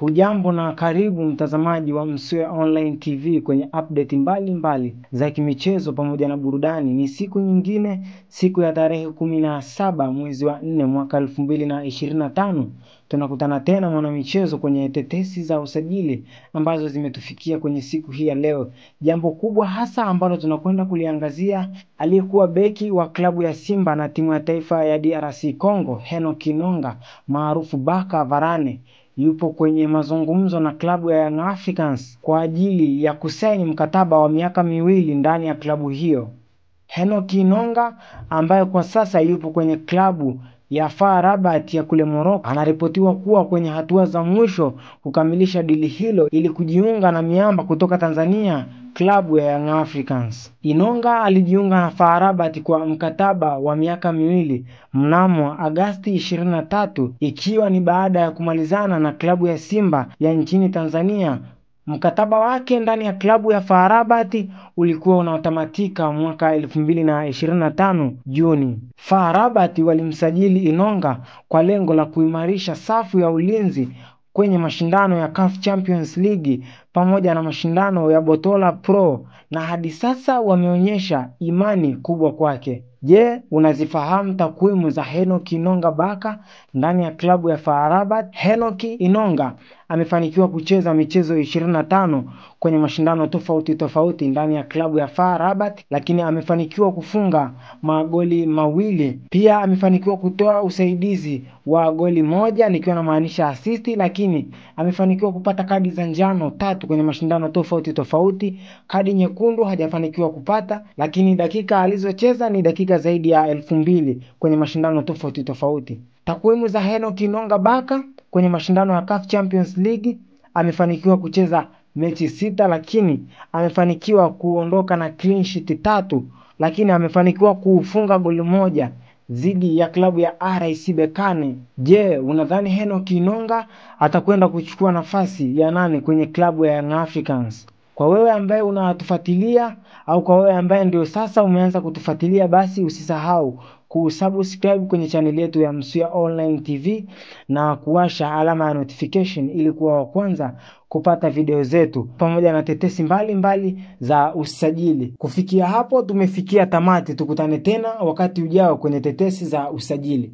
Hujambo na karibu mtazamaji wa Msuya Online TV kwenye update mbali za kimichezo pamoja na burudani. Ni siku nyingine, siku ya tarehe 17 mwezi wa 4 mwaka 2025. Tunakutana tena mwana michezo kwenye tetesi za usajili ambazo zimetufikia kwenye siku hii ya leo. Jambo kubwa hasa ambalo tunakwenda kuliangazia, aliyekuwa beki wa klabu ya Simba na timu ya taifa ya DRC Congo, Henock Inonga maarufu Baka Varane, yupo kwenye mazungumzo na klabu ya Young Africans kwa ajili ya kusaini mkataba wa miaka 2 ndani ya klabu hiyo. Henock Inonga ambaye kwa sasa yupo kwenye klabu ya FAR Rabat ya kule Morocco, anaripotiwa kuwa kwenye hatua za mwisho kukamilisha dili hilo ili kujiunga na miamba kutoka Tanzania, klabu ya Young Africans. Inonga alijiunga na FAR Rabat kwa mkataba wa miaka 2 mnamo Agosti 23, ikiwa ni baada ya kumalizana na klabu ya Simba ya nchini Tanzania. Mkataba wake ndani ya klabu ya FAR Rabat ulikuwa unatamatika mwaka 2025 Juni. FAR Rabat walimsajili Inonga kwa lengo la kuimarisha safu ya ulinzi kwenye mashindano ya CAF Champions League pamoja na mashindano ya Botola Pro, na hadi sasa wameonyesha imani kubwa kwake. Je, unazifahamu takwimu za Henock Inonga Baka ndani ya klabu ya FAR Rabat? Henock Inonga amefanikiwa kucheza michezo 25 kwenye mashindano tofauti ndani ya klabu ya FAR Rabat, lakini amefanikiwa kufunga magoli 2. Pia amefanikiwa kutoa usaidizi wa goli 1, nikiwa na maanisha assist, lakini amefanikiwa kupata kadi za njano 3 kwenye mashindano tofauti. Kadi nyekundu hajafanikiwa kupata, lakini dakika alizocheza ni dakika zaidi ya 2000 kwenye mashindano tofauti. Takwimu za Henock Inonga Baka kwenye mashindano ya CAF Champions League: amefanikiwa kucheza mechi 6, lakini amefanikiwa kuondoka na clean sheet 3, lakini amefanikiwa kufunga goli 1 dhidi ya klabu ya RS Berkane. Je, unadhani Henock Inonga atakwenda kuchukua nafasi ya 8 kwenye klabu ya Young Africans? Kwa wewe ambaye unatufuatilia au kwa wewe ambaye ndio sasa umeanza kutufuatilia, basi usisahau kusubscribe kwenye channel yetu ya Msuya Online TV na kuwasha alama ya notification ili kuwa wa kwanza kupata video zetu pamoja na tetesi mbali za usajili. Kufikia hapo tumefikia tamati. Tukutane tena wakati ujao kwenye tetesi za usajili.